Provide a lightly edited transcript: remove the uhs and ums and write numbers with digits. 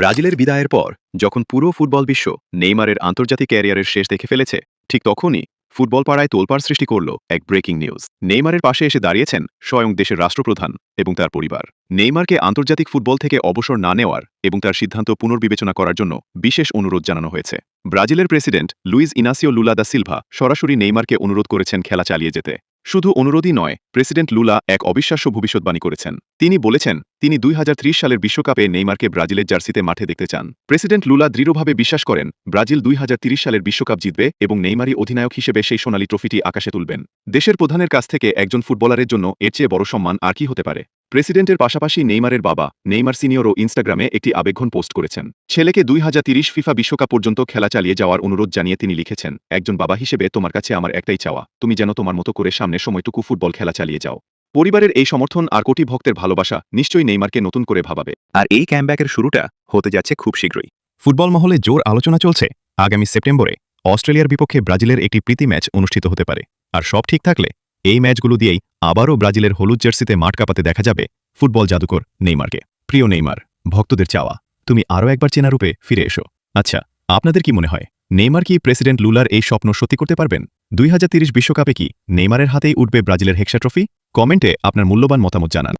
ব্রাজিলের বিদায়ের পর যখন পুরো ফুটবল বিশ্ব নেইমারের আন্তর্জাতিক ক্যারিয়ারের শেষ দেখে ফেলেছে, ঠিক তখনই ফুটবল পাড়ায় তোলপাড় সৃষ্টি করল এক ব্রেকিং নিউজ। নেইমারের পাশে এসে দাঁড়িয়েছেন স্বয়ং দেশের রাষ্ট্রপ্রধান এবং তার পরিবার। নেইমারকে আন্তর্জাতিক ফুটবল থেকে অবসর না নেওয়ার এবং তার সিদ্ধান্ত পুনর্বিবেচনা করার জন্য বিশেষ অনুরোধ জানানো হয়েছে। ব্রাজিলের president Luiz Inacio Lula da Silva সরাসরি নেইমারকে অনুরোধ করেছেন খেলা চালিয়ে যেতে। শুধু অনুরোধই নয়, প্রেসিডেন্ট লুলা এক অবিশ্বাস্য ভবিষ্যৎবাণী করেছেন। তিনি বলেছেন তিনি 2030 সালের বিশ্বকাপে নেইমারকে ব্রাজিলের জার্সিতে মাঠে দেখতে চান। প্রেসিডেন্ট লুলা দৃঢ়ভাবে বিশ্বাস করেন ব্রাজিল 2030 সালের বিশ্বকাপ জিতবে এবং নেইমারই অধিনায়ক হিসেবে সেই সোনালী ট্রফিটি আকাশে তুলবেন। দেশের প্রধানের কাছ থেকে একজন ফুটবলারের জন্য এর চেয়ে বড় সম্মান আর কি হতে পারে। প্রেসিডেন্টের পাশাপাশি নেইমারের বাবা নেইমার সিনিয়রও ইনস্টাগ্রামে একটি আবেগঘন পোস্ট করেছেন। ছেলেকে 2030 ফিফা বিশ্বকাপ পর্যন্ত খেলা চালিয়ে যাওয়ার অনুরোধ জানিয়ে তিনি লিখেছেন, একজন বাবা হিসেবে তোমার কাছে আমার একটাই চাওয়া, তুমি যেন তোমার মতো করে সামনের সময়টুকু ফুটবল খেলা চালিয়ে যাও। পরিবারের এই সমর্থন আর কোটি ভক্তের ভালোবাসা নিশ্চয়ই নেইমারকে নতুন করে ভাবাবে। আর এই ক্যাম্পব্যাকের শুরুটা হতে যাচ্ছে খুব শীঘ্রই। ফুটবল মহলে জোর আলোচনা চলছে আগামী সেপ্টেম্বরে অস্ট্রেলিয়ার বিপক্ষে ব্রাজিলের একটি প্রীতি ম্যাচ অনুষ্ঠিত হতে পারে। আর সব ঠিক থাকলে এই ম্যাচগুলো দিয়েই আবারও ব্রাজিলের হলুদ জার্সিতে মাঠ কাঁপাতে দেখা যাবে ফুটবল জাদুকর নেইমারকে। প্রিয় নেইমার, ভক্তদের চাওয়া তুমি আরও একবার চেনা রূপে ফিরে এসো। আচ্ছা, আপনাদের কি মনে হয় নেইমার কি প্রেসিডেন্ট লুলার এই স্বপ্ন সত্যি করতে পারবেন? 2030 বিশ্বকাপে কি নেইমারের হাতেই উঠবে ব্রাজিলের হেক্সা ট্রফি? কমেন্টে আপনার মূল্যবান মতামত জানান।